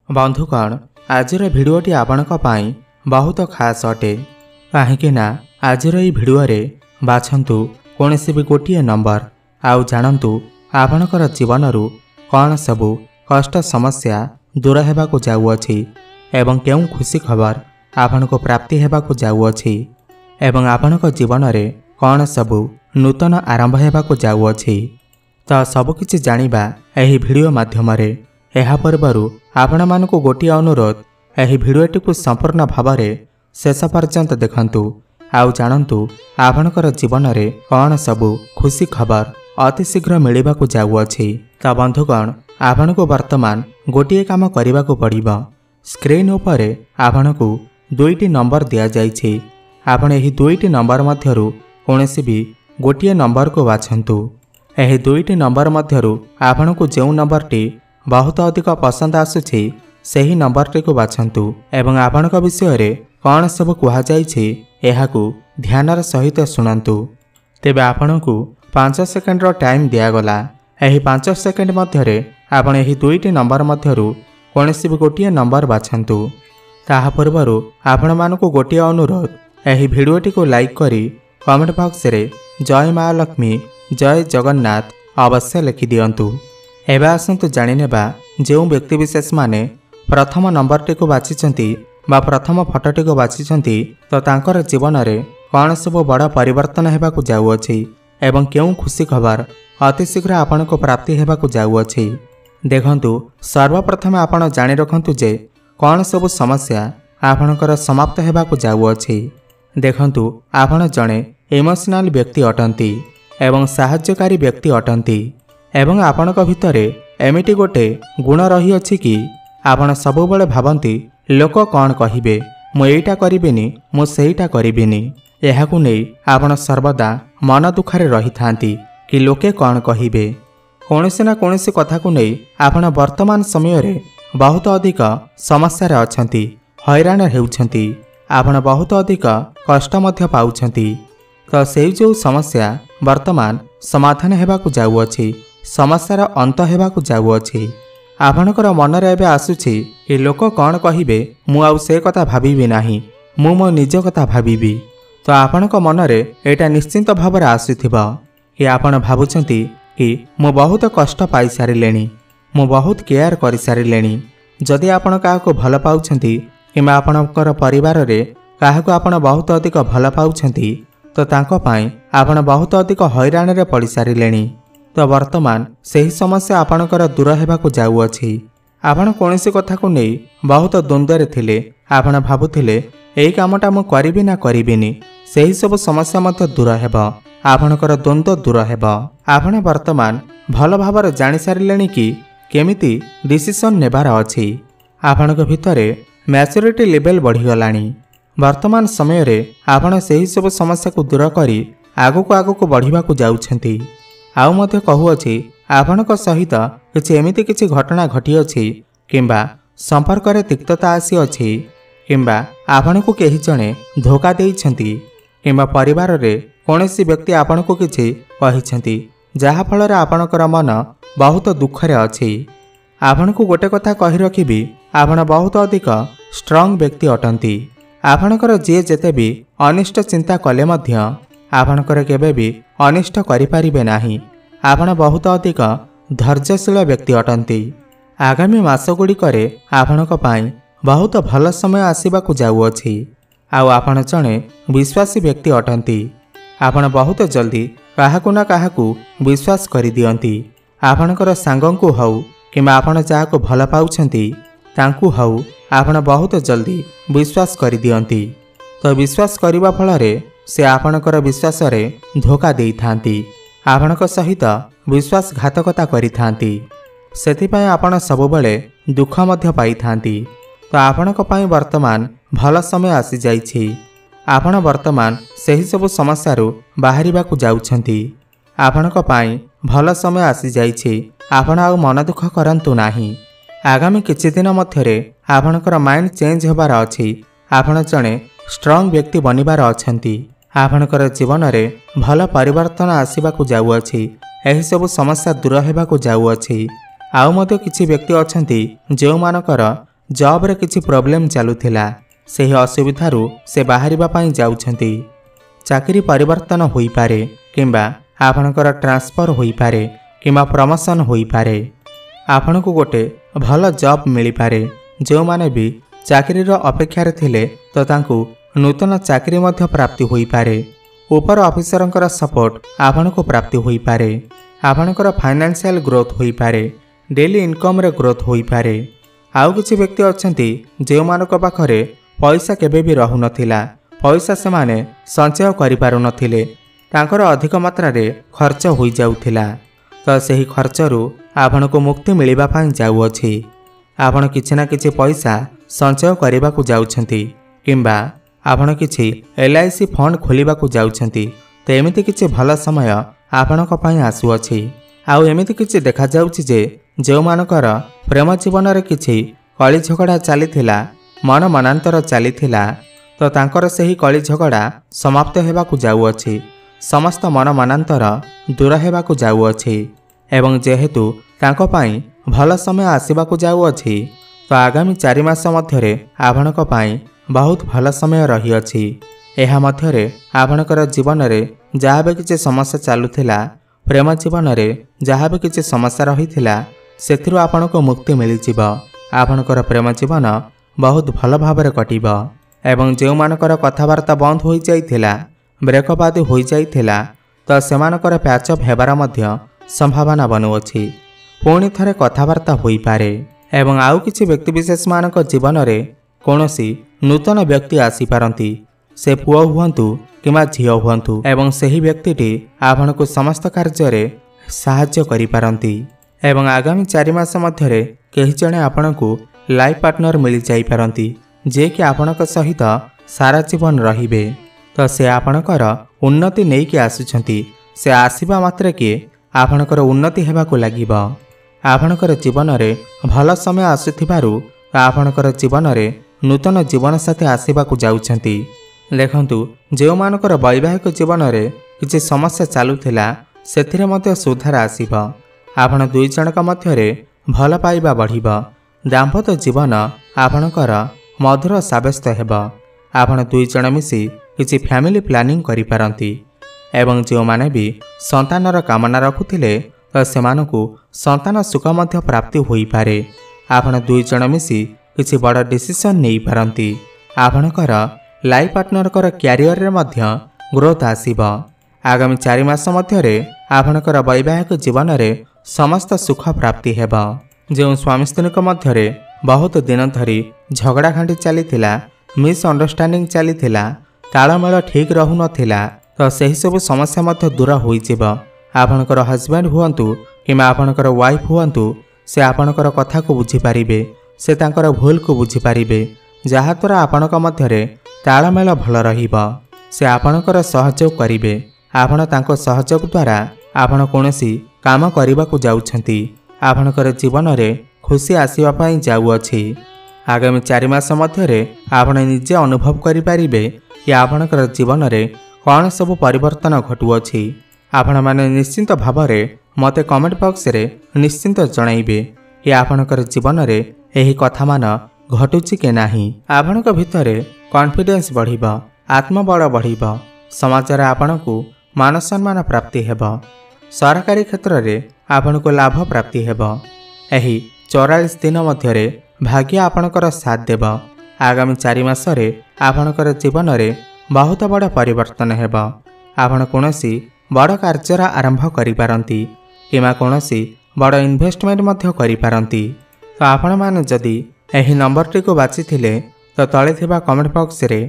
बंधुगण आजिर भिडियोटी आपणक पाई बहुत खास अटे कहीं आजिर यह भिडियो बाछंतु कौनसी भी गोटे नंबर आउ जानतु आपणकर जीवन कौन सबू कष्ट समस्या दूर होगाकू जाऊँगी एवं केउं खुशी खबर आपण को प्राप्ति होगाकू जाऊँगी एवं आपणक जीवन में कौन सबू नूतन आरंभ होगाकू जाऊँगी तो सबकिछि जानिबा एही भिडियो माध्यमरे एहा पूर्वरु आपण मानकु गोटे अनुरोध एही भिडियोटी को संपूर्ण भाव में शेष पर्यंत देखंतु आउ जानतु आपणकर जीवन में कौन सबू खुशी खबर अति शीघ्र मिलवाकू जाऊँगी। तो बंधुगण आपण को वर्तमान गोटे काम करने को पड़िबो। स्क्रीन उपरे आपणकू दुईटी नंबर दिया जाइछि। आपण एही दुईटी नंबर मध्यरु कोनोसी भी गोटे नंबर को बाछंतु। एही दुईटी नंबर मध्यरु आपणकू जो नंबरटी बहुत अधिक पसंद आसुछि सही नंबरटी को बाछंतु एवं आपणक विषय रे कौन सब कहुछि एहाकू ध्यानर सहित शुणंतु। तेबे आपणकू 5 सेकेंड टाइम दियागला। एही 5 सेकेंड मध्यरे आपण एही दुईटी नंबर मध्यरु कोनोसी भी गोटे नंबर बाछंतु। ताहा पूर्वरु आपण मानकू गोटे अनुरोध एही भिडियोटी को लाइक करी कमेंट बॉक्स रे जय माँ लक्ष्मी जय जगन्नाथ अवश्य लिखि दियंतु। एबे आसंतु जानिनेबा जो व्यक्तिविशेष माने प्रथम नंबरटी को बाछिचंती बा प्रथम फटोटी को बाछिचंती तो तांकर जीवन में कौन सब बड़ परिवर्तन होगाकू जाऊँगी एवं केउं खुशी खबर अति शीघ्र आपण को प्राप्ति होगाकू जाऊँगी। देखंतु सर्वप्रथम आपण जानि रखंतु जे कौन सब समस्या आपणकर समाप्त होगाकू जाऊँगी। देखंतु आपण जड़े इमोशनल व्यक्ति अटंती एवं साहाय्यकारी व्यक्ति अटंती एवं आपणक भितरे एमिटी गोटे गुण रही अछि कि आपण सबुबले भाबंती लोक कौन कहिबे मु एइटा करिबिनी मु सेइटा करिबिनी। एहाकू नै आपण सर्वदा मन दुखरे रही थांती कि लोके कौन कहिबे। कोनोसी ना कोनोसी कथा को नै आपण वर्तमान समय रे बहुत अधिक समस्या रे अछंती हैरान हेउछंती आपण बहुत अधिक कष्ट मध्य पाउछंती। तो से जो समस्या वर्तमान समाधान हेबाकू जाऊँगी समस्यार अंत हेबाकू जाऊँगी। आपणकर मन रे एबे आसुछि कि लोक कौन कहिबे मु आउ से कथा भाबिबी नाही मु मो निज कथा भाबिबी। तो आपणक मन रे एटा निश्चिंत भाव रे आसुथिबा कि आपण भाबुछंती कि मु बहुत कष्ट पाई सारिलेनी मु बहुत केयर करि सारिलेनी। जदि आपण काहाको भल पाउछंती किंबा आपणकर परिवार रे काहाको आपण बहुत अधिक भल पाउछंती तो तांको पाई आपण बहुत अधिक हैरान रे पड़ी सारिलेनी। तो वर्तमान सही समस्या आपणकर दूर होगाकू जाऊँगी। आपण कोनोसी कथा को नहीं बहुत द्वंद्व थिले आपण भाबुथिले एई कामटा मु करिबि ना करिबिनी सही सब समस्या मत दूर हेबा आपणकर द्वंद्व दूर हेबा। आपण वर्तमान भल भाव जानि सारिलेनी कि केमिति डिसिशन नेबार अछि। आपणक भितरे मैच्योरिटी लेवल बढ़ीगलानी। वर्तमान समय रे आपण सही सब समस्या को दूर करी आगको आगको बढ़िबाकू जाउछंती। आउ मध्य कहुअछि आपणक सहित किछि एमिति किछि घटना घटी अछि किंबा संपर्क रे तिक्तता आसी अछि किंबा आपणको केही जणे धोखा देइछंती किंबा परिवार रे कोनोसी व्यक्ति आपणको किछि कहिछंती जहा फल रे आपणकर मन बहुत दुख रे अछि। आपणको गोटे कथा कहि रखिबी आपण बहुत अधिक स्ट्रांग व्यक्ति अटंती। आपणकर जे जेते भी अनिष्ट चिंता कले मध्य आपणकर केबे भी अनिष्ट करि पारिबे नाही। आपण बहुत अधिक धैर्यशील व्यक्ति अटंती। आगामी मास गुड़िकरे आपणक पाई बहुत भल समय आसीबाकू जाऊँगी। आउ आपण जणे विश्वासी व्यक्ति अटंती। आपण बहुत जल्दी काहाकू ना काहाकू विश्वास करि दियंती। आपणकर सांगंकू हौ किंबा आपण जाहाकू भल पाउछंती तांकू हौ आपण बहुत जल्दी विश्वास करि दियंती। तो विश्वास करिबा फलरे से आपणकर विश्वास रे धोखा देई थांती आपणक सहित विश्वासघातकता करि थांती। सेथिपाई आपण सबुबले दुख मध्य पाई थांती। तो आपणक पाई वर्तमान भल समय आसी जाइछि। आपण वर्तमान सही सब समस्या रु बाहरिबाकू जाउछंती। आपणक पाई भल समय आसी जाइछि। आपण आउ मन दुख करंतु नाही। आगामी किछि दिन मध्यरे आपणकर माइंड चेंज होबार अछि। आपण जणे स्ट्रांग व्यक्ति बनिबार अछंती। आपणकर जीवन में भल परिवर्तन आसवाकू जाऊँगी। एही सब समस्या दूर होगाकू जाऊँगी। आउ मध्य किछि व्यक्ति अछंती जो मानकर जॉब्रे किछि प्रोब्लेम चलुथिला ସେହି ଅସୁବିଧାରୁ ସେ ବାହାରିବା ପାଇଁ ଯାଉଛନ୍ତି। ଚାକିରି ପରିବର୍ତ୍ତନ ହୋଇପାରେ କିମ୍ବା ଆପଣଙ୍କର ଟ୍ରାନ୍ସଫର ହୋଇପାରେ କିମ୍ବା ପ୍ରମୋସନ ହୋଇପାରେ। ଆପଣଙ୍କୁ ଗୋଟେ ଭଲ ଜବ୍ ମିଳିପାରେ। ଯେଉଁମାନେ ବି ଚାକିରିର ଅପେକ୍ଷାରେ ଥିଲେ ତ ତାଙ୍କୁ ନୂତନ ଚାକିରି ମଧ୍ୟ ପ୍ରାପ୍ତି ହୋଇପାରେ। ଉପର ଅଫିସରଙ୍କର ସପୋର୍ଟ ଆପଣଙ୍କୁ ପ୍ରାପ୍ତି ହୋଇପାରେ। ଆପଣଙ୍କର ଫାଇନାନ୍ସିଆଲ ଗ୍ରୋଥ ହୋଇପାରେ। ଡେଲି ଇନକମ୍ରେ ଗ୍ରୋଥ ହୋଇପାରେ। ଆଉ କିଛି ବ୍ୟକ୍ତି ଅଛନ୍ତି ଯେଉଁମାନଙ୍କ ପାଖରେ ପଇସା କେବେ ବି ରହୁନଥିଲା। ପଇସା ସେମାନେ ସଞ୍ଚୟ କରିପାରୁନଥିଲେ। ତାଙ୍କର ଅଧିକ ମାତ୍ରାରେ ଖର୍ଚ୍ଚ ହୋଇଯାଉଥିଲା। ତ ସେହି ଖର୍ଚ୍ଚରୁ ଆପଣଙ୍କୁ ମୁକ୍ତି ମିଳିବା ପାଇଁ ଯାଉଅଛି। ଆପଣ କିଛି ନା କିଛି ପଇସା ସଞ୍ଚୟ କରିବାକୁ ଯାଉଛନ୍ତି କିମ୍ବା ଆପଣ କିଛି LIC ଫଣ୍ଡ ଖୋଲିବାକୁ ଯାଉଛନ୍ତି। ତ ଏମିତି କିଛି ଭଲ ସମୟ ଆପଣଙ୍କ ପାଇଁ ଆସୁଅଛି। ଆଉ ଏମିତି କିଛି ଦେଖାଯାଉଛି ଯେ ଯେଉଁମାନଙ୍କର ପ୍ରେମ ଜୀବନରେ କିଛି କଳି ଝଗଡ଼ା ଚାଲିଥିଲା, ମନ ମନାନ୍ତର ଚାଲିଥିଲା, ତ ତାଙ୍କର ସେହି କଳି ଝଗଡ଼ା ସମାପ୍ତ ହେବାକୁ ଯାଉଅଛି। ସମସ୍ତ ମନ ମନାନ୍ତର ଦୂର ହେବାକୁ ଯାଉଅଛି। ଏବଂ ଯେହେତୁ ତାଙ୍କ ପାଇଁ ଭଲ ସମୟ ଆସିବାକୁ ଯାଉଅଛି ତ ଆଗାମୀ 4 ମାସ ମଧ୍ୟରେ ଆପଣଙ୍କ ପାଇଁ ବହୁତ ଭଲ ସମୟ ରହିଅଛି। ଏହା ମଧ୍ୟରେ ଆପଣଙ୍କର ଜୀବନରେ ଯାହା ବି କିଛି ସମସ୍ୟା ଚାଲୁଥିଲା, ପ୍ରେମ ଜୀବନରେ ଯାହା ବି କିଛି ସମସ୍ୟା ରହିଥିଲା, ସେଥିରୁ ଆପଣଙ୍କୁ ମୁକ୍ତି ମିଳିଯିବ। ଆପଣଙ୍କର ପ୍ରେମ ଜୀବନ ବହୁତ ଭଲ ଭାବରେ କଟିବ। ଏବଂ ଯେଉଁମାନଙ୍କର କଥାବାର୍ତ୍ତା ବନ୍ଦ ହୋଇଯାଇଥିଲା, ବ୍ରେକଅପ୍ ଆଦି ହୋଇଯାଇଥିଲା, ତ ସେମାନଙ୍କର ପ୍ୟାଚଅପ୍ ହେବାର ମଧ୍ୟ ସମ୍ଭାବନା ବନୁଅଛି। ପୁଣି ଥରେ କଥାବାର୍ତ୍ତା ହୋଇପାରେ। ଏବଂ ଆଉ କିଛି ବ୍ୟକ୍ତିବିଶେଷମାନଙ୍କ ଜୀବନରେ କୌଣସି ନୂତନ ବ୍ୟକ୍ତି ଆସିପାରନ୍ତି। ସେ ପୁଅ ହୁଅନ୍ତୁ କିମ୍ବା ଝିଅ ହୁଅନ୍ତୁ ଏବଂ ସେହି ବ୍ୟକ୍ତିଟି ଆପଣଙ୍କୁ ସମସ୍ତ କାର୍ଯ୍ୟରେ ସାହାଯ୍ୟ କରିପାରନ୍ତି। ଏବଂ ଆଗାମୀ 4 ମାସ ମଧ୍ୟରେ କେହି ଜଣେ ଆପଣଙ୍କୁ ଲାଇଫ୍ ପାର୍ଟନର ମିଳିଯାଇପାରନ୍ତି, ଯିଏକି ଆପଣଙ୍କ ସହିତ ସାରା ଜୀବନ ରହିବେ। ତ ସେ ଆପଣଙ୍କର ଉନ୍ନତି ନେଇକି ଆସୁଛନ୍ତି। ସେ ଆସିବା ମାତ୍ରକେ ଆପଣଙ୍କର ଉନ୍ନତି ହେବାକୁ ଲାଗିବ। ଆପଣଙ୍କର ଜୀବନରେ ଭଲ ସମୟ ଆସୁଥିବାରୁ ଆପଣଙ୍କର ଜୀବନରେ ନୂତନ ଜୀବନସାଥୀ ଆସିବାକୁ ଯାଉଛନ୍ତି। ଦେଖନ୍ତୁ, ଯେଉଁମାନଙ୍କର ବୈବାହିକ ଜୀବନରେ କିଛି ସମସ୍ୟା ଚାଲୁଥିଲା, ସେଥିରେ ମଧ୍ୟ ସୁଧାର ଆସିବ। ଆପଣ 2 ଜଣଙ୍କ ମଧ୍ୟରେ ଭଲ ପାଇବା ବଢ଼ିବ। ଦାମ୍ପତ୍ୟ ଜୀବନ ଆପଣଙ୍କର ମଧୁର ସାବ୍ୟସ୍ତ ହେବ। ଆପଣ 2 ଜଣ ମିଶି କିଛି ଫ୍ୟାମିଲି ପ୍ଲାନିଂ କରିପାରନ୍ତି। ଏବଂ ଯେଉଁମାନେ ବି ସନ୍ତାନର କାମନା ରଖୁଥିଲେ ତ ସେମାନଙ୍କୁ ସନ୍ତାନ ସୁଖ ମଧ୍ୟ ପ୍ରାପ୍ତି ହୋଇପାରେ। ଆପଣ 2 ଜଣ ମିଶି କିଛି ବଡ଼ ଡିସିସନ୍ ନେଇପାରନ୍ତି। ଆପଣଙ୍କର ଲାଇଫ୍ ପାର୍ଟନରଙ୍କର କ୍ୟାରିୟରରେ ମଧ୍ୟ ଗ୍ରୋଥ ଆସିବ। ଆଗାମୀ 4 ମାସ ମଧ୍ୟରେ ଆପଣଙ୍କର ବୈବାହିକ ଜୀବନରେ ସମସ୍ତ ସୁଖ ପ୍ରାପ୍ତି ହେବ। ଯେଉଁ ସ୍ୱାମୀ ସ୍ତ୍ରୀଙ୍କ ମଧ୍ୟରେ ବହୁତ ଦିନ ଧରି ଝଗଡ଼ା ଘାଣ୍ଟି ଚାଲିଥିଲା, ମିସ୍ଅଣ୍ଡରଷ୍ଟାଣ୍ଡିଂ ଚାଲିଥିଲା, ତାଳମେଳ ଠିକ୍ ରହୁନଥିଲା, ତ ସେହିସବୁ ସମସ୍ୟା ମଧ୍ୟ ଦୂର ହୋଇଯିବ। ଆପଣଙ୍କର ହଜବ୍ୟାଣ୍ଡ ହୁଅନ୍ତୁ କିମ୍ବା ଆପଣଙ୍କର ୱାଇଫ୍ ହୁଅନ୍ତୁ, ସେ ଆପଣଙ୍କର କଥାକୁ ବୁଝିପାରିବେ। ସେ ତାଙ୍କର ଭୁଲକୁ ବୁଝିପାରିବେ, ଯାହାଦ୍ୱାରା ଆପଣଙ୍କ ମଧ୍ୟରେ ତାଳମେଳ ଭଲ ରହିବ। ସେ ଆପଣଙ୍କର ସହଯୋଗ କରିବେ। ଆପଣ ତାଙ୍କ ସହଯୋଗ ଦ୍ୱାରା ଆପଣ କୌଣସି କାମ କରିବାକୁ ଯାଉଛନ୍ତି। ଆପଣଙ୍କର ଜୀବନରେ ଖୁସି ଆସିବା ପାଇଁ ଯାଉଅଛି। ଆଗାମୀ 4 ମାସ ମଧ୍ୟରେ ଆପଣ ନିଜେ ଅନୁଭବ କରିପାରିବେ କି ଆପଣଙ୍କର ଜୀବନରେ କ'ଣ ସବୁ ପରିବର୍ତ୍ତନ ଘଟୁଅଛି। ଆପଣମାନେ ନିଶ୍ଚିନ୍ତ ଭାବରେ ମୋତେ କମେଣ୍ଟ ବକ୍ସରେ ନିଶ୍ଚିନ୍ତ ଜଣାଇବେ କି ଆପଣଙ୍କର ଜୀବନରେ ଏହି କଥାମାନ ଘଟୁଛି କି ନାହିଁ। ଆପଣଙ୍କ ଭିତରେ କନଫିଡେନ୍ସ ବଢ଼ିବ, ଆତ୍ମବଳ ବଢ଼ିବ। ସମାଜରେ ଆପଣଙ୍କୁ ମାନ ସମ୍ମାନ ପ୍ରାପ୍ତି ହେବ। ସରକାରୀ କ୍ଷେତ୍ରରେ ଆପଣଙ୍କୁ ଲାଭ ପ୍ରାପ୍ତି ହେବ। ଏହି 44 ଦିନ ମଧ୍ୟରେ ଭାଗ୍ୟ ଆପଣଙ୍କର ସାଥ ଦେବ। ଆଗାମୀ 4 ମାସରେ ଆପଣଙ୍କର ଜୀବନରେ ବହୁତ ବଡ଼ ପରିବର୍ତ୍ତନ ହେବ। ଆପଣ କୌଣସି ବଡ଼ କାର୍ଯ୍ୟର ଆରମ୍ଭ କରିପାରନ୍ତି କିମ୍ବା କୌଣସି ବଡ଼ ଇନଭେଷ୍ଟମେଣ୍ଟ ମଧ୍ୟ କରିପାରନ୍ତି। ତ ଆପଣମାନେ ଯଦି ଏହି ନମ୍ବରଟିକୁ ବାଛିଥିଲେ ତ ତଳେ ଥିବା କମେଣ୍ଟ ବକ୍ସରେ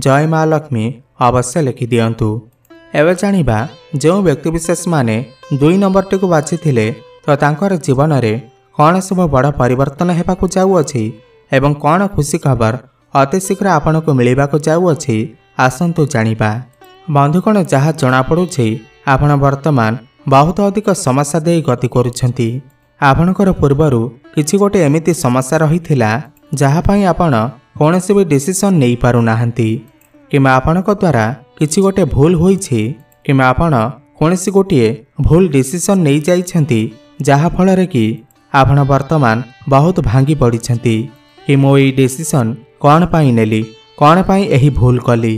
ଜୟ ମା ଲକ୍ଷ୍ମୀ ଅବଶ୍ୟ ଲେଖିଦିଅନ୍ତୁ। ଏବେ ଜାଣିବା ଯେଉଁ ବ୍ୟକ୍ତିବିଶେଷମାନେ 2 ନମ୍ବରଟିକୁ ବାଛିଥିଲେ ତ ତାଙ୍କର ଜୀବନରେ କ'ଣ ସବୁ ବଡ଼ ପରିବର୍ତ୍ତନ ହେବାକୁ ଯାଉଅଛି ଏବଂ କ'ଣ ଖୁସି ଖବର ଅତି ଶୀଘ୍ର ଆପଣଙ୍କୁ ମିଳିବାକୁ ଯାଉଅଛି, ଆସନ୍ତୁ ଜାଣିବା। ବନ୍ଧୁଗଣ, ଯାହା ଜଣାପଡ଼ୁଛି ଆପଣ ବର୍ତ୍ତମାନ ବହୁତ ଅଧିକ ସମସ୍ୟା ଦେଇ ଗତି କରୁଛନ୍ତି। ଆପଣଙ୍କର ପୂର୍ବରୁ କିଛି ଗୋଟେ ଏମିତି ସମସ୍ୟା ରହିଥିଲା ଯାହା ପାଇଁ ଆପଣ କୌଣସି ବି ଡିସିସନ୍ ନେଇପାରୁନାହାନ୍ତି କିମ୍ବା ଆପଣଙ୍କ ଦ୍ୱାରା କିଛି ଗୋଟେ ଭୁଲ ହୋଇଛି କିମ୍ବା ଆପଣ କୌଣସି ଗୋଟିଏ ଭୁଲ ଡିସିସନ୍ ନେଇଯାଇଛନ୍ତି, ଯାହାଫଳରେ କି ଆପଣ ବର୍ତ୍ତମାନ ବହୁତ ଭାଙ୍ଗି ପଡ଼ିଛନ୍ତି। कि मो एई डिसीजन कौन पाई नेली, कौन पाई एही भूल कली।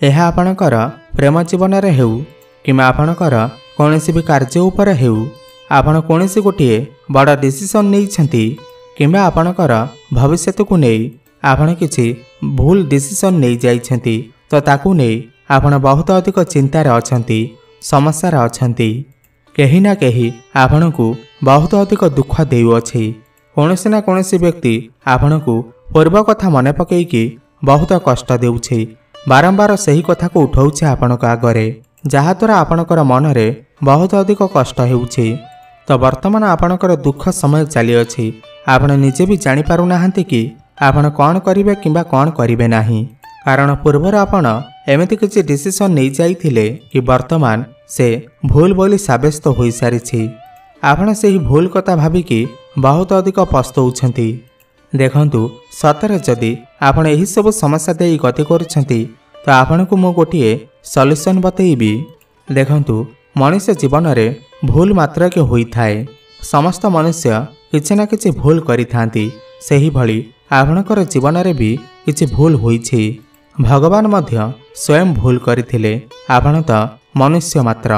यह आपणकर प्रेम जीवन रे हेउ किंवा आपणकर कौनसी भी कार्य उपर हेउ, आपण कौनसी गोटे बड़ डिसीजन नहीं किंवा आपणकर भविष्य को नहीं आपण किछि भूल डिसीजन नहीं जाइछंती, तो ताकू नहीं आपण बहुत अधिक चिंतार अछंती, समस्या अछंती। कहीं ना कहीं आपण को बहुत अधिक दुख देउअछि। कौनसी ना कौनसी व्यक्ति आपण को पूर्व कथा मन पकईकि बहुत कष्ट देउछि, बारंबार सही कथा को उठाउछि आपणक आगरे, जहाद्वारा आपणकर मनरे बहुत अधिक कष्ट हेउछि। तो वर्तमान आपणकर दुख समय चली अछि, आपण निजे भी जानि पारु नाहंती कि आपण कौन करिवे किंबा कौन करिवे नाही, कारण पूर्वर आपण एमिति किछि डिसीजन नहीं जाइथिले कि वर्तमान से भूल बोली साब्यस्त होई सारिछि। आपण सेही भूल कथा भाबिकि बहुत अधिक पस्तौछंती। देखंतु सतरे जदि आपण एही सब समस्या देई गति करूछंती, तो आपण को मो गोटिए सॉल्यूशन बतैबी। देखंतु मनुष्य जीवन रे भूल मात्र के होई थाए, समस्त मनुष्य किछि ना किछि भूल करिथांती, सेही भली आपणकर जीवन रे भी किछि भूल होईछि। भगवान मध्य स्वयं भूल करथिले, आपण तो मनुष्य मात्र।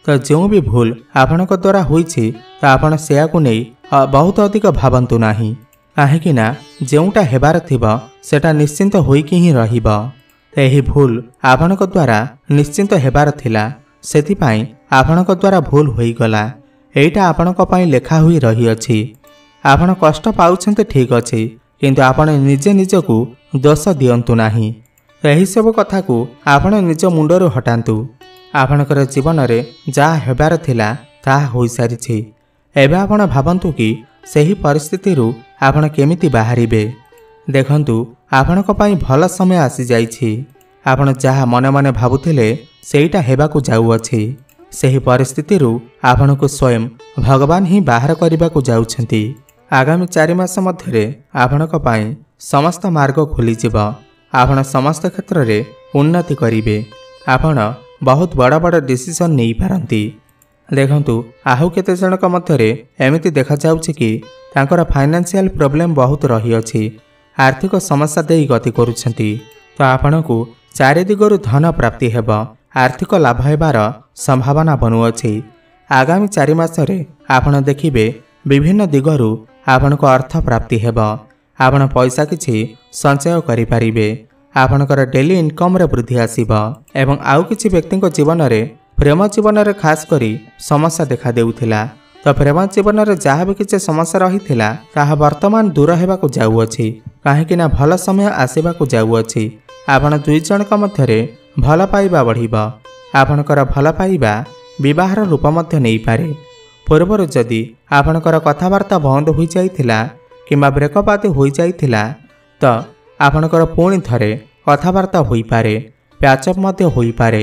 तो जो भी भूल आपणक द्वारा होईछि, तो आपण सेया को नै बहुत अधिक भावंतु नाही, काहेकि ना जोटा हेबार थिबा सेटा निश्चिंत होईकि ही रहिबा। एही भूल आपणक द्वारा निश्चिंत हेबार थिला, सेथिपाई आपणक द्वारा भूल होई गला। एइटा आपणक पई लेखा होई रही अछि। आपण कष्ट पाउछन्ते ठीक अछि, किंतु आपण निजे निजकु दोष दियंतु नाही। एही सब कथा को आपण निज मुंडरो हटांतु। आपणकर जीवन रे जा हेबार थिला ता होई सारिछि। एबे आपण भाबंतु कि सही परिस्थिति रु आपण केमिति बाहरिबे। देखंतु आपणक पई भल समय आसी जाइछि। आपण जहा मने मने भाबुथिले सेइटा हेबाकु जाउअछि, सही परिस्थिति रु आपणको स्वयं भगवान ही बाहर करबाकु जाउछंती। आगामी 4 मास मध्यरे आपणक पई समस्त मार्ग खुली जिवो। आपण समस्त क्षेत्र रे उन्नति करिवे। आपण बहुत बड़ बड़ डिसीजन नहीं पारंती। देखंतु आहु केते जनक मध्यरे एमिति देखा जाउछि कि तांकर फाइनेंशियल प्रॉब्लम बहुत रही अछि, आर्थिक समस्या देई गति करूछंती। तो आपणकु 4 दिगरु धन प्राप्ति हेब, आर्थिक लाभ हेबार संभावना बनुअछि। आगामी 4 मासरे आपण देखिबे विभिन्न दिगरु आपणको अर्थ प्राप्ति हेब। आपण पैसा किछि संचय करि पारिबे। आपणकर डेली इनकम रे वृद्धि आसीबा एवं आउ किछि व्यक्तिको जीवन रे प्रेम जीवन रे खास करी समस्या देखा देउथिला। तो प्रेम जीवन रे जहाँ भी किछि समस्या रहिथिला ताहा वर्तमान दूर हेबाकु जाउअछि, काहेकि ना भल समय आसीबाकु जाउअछि। आपण दुई जनक मध्यरे भल पाइबा बढ़िबा। आपणकर भल पाइबा विवाहर रूप मध्य नहीं पारे। पूर्वर जदि आपणकर कथावार्ता बंद होई जाइथिला किंबा ब्रेकअप आदि होई जाइथिला, तो आपणकर पुणी थरे कथावार्ता होई पारे, प्याचअप मध्य होई पारे।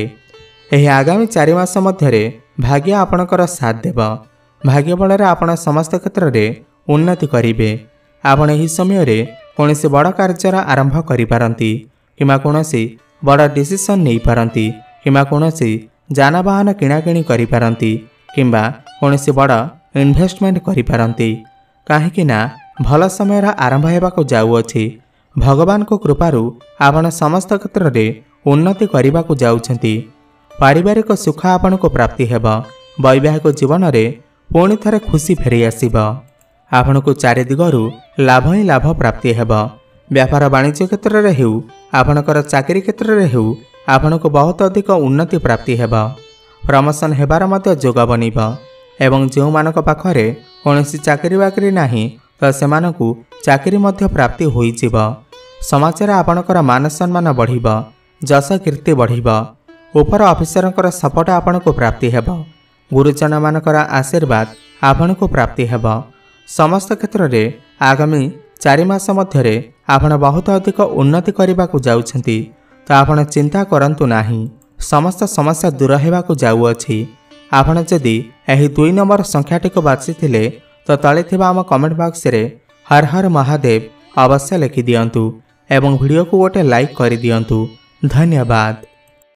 एही आगामी 4 मास मध्यरे भाग्य आपणकर साथ देब। भाग्य बଳରେ आपण समस्त क्षेत्र रे उन्नति करिवे। आपण एही समय रे कोनोसी बड़ कार्यर आरंभ करि पारंती किंबा कोनोसी बड़ डिसीजन नहीं पारंती किंबा कोनोसी जानवाहन किणाकिणी करि पारंती किंबा कोनोसी बड़ इन्वेस्टमेंट करि पारंती। काहेकि ना भल समय आरंभ हेबाकु जाउअछि। भगवान को कृपारु आपण समस्त क्षेत्र रे उन्नति करिबाकु जाउछंती। पारिवारिक सुख आपण को प्राप्ति हेब। वैवाहिक जीवन रे पुणी थरे खुशी फेरी आसीब। आपण को 4 दिगरु लाभ ही लाभ प्राप्ति हेब। व्यापार वाणिज्य क्षेत्र रे हेउ, आपणकर चाकरी क्षेत्र रे हेउ, आपण को बहुत अधिक उन्नति प्राप्ति हेब। प्रमोशन हेबार मध्य जोग बनिब एवं जो मानक पाखरे कोनोसी चाकरी बाकरी नाही, तो सेमानकु चाकरी मध्य प्राप्ति होई जिव। समाज रे आपणकर मान सम्मान बढ़िब, जस कीर्ति बढ़िब। ऊपर ऑफिसरकर सपोर्ट आपण को प्राप्ति हेब। गुरुजन मानकर आशीर्वाद आपण को प्राप्ति हेब। समस्त क्षेत्र रे आगामी 4 मास मध्यरे आपण बहुत अधिक उन्नति करबाकु जाउछंती। तो आपण चिंता करंतु नाही, समस्त समस्या दूर हेबाकु जाउअछि। आपण जदि एही 2 नंबर संख्याटी को बाछिथिले, तो तळे थिबा आम कमेंट बॉक्स रे हर हर महादेव अवश्य लिखि दियंतु एवं वीडियो को गोटे लाइक करि दियंतु। धन्यवाद।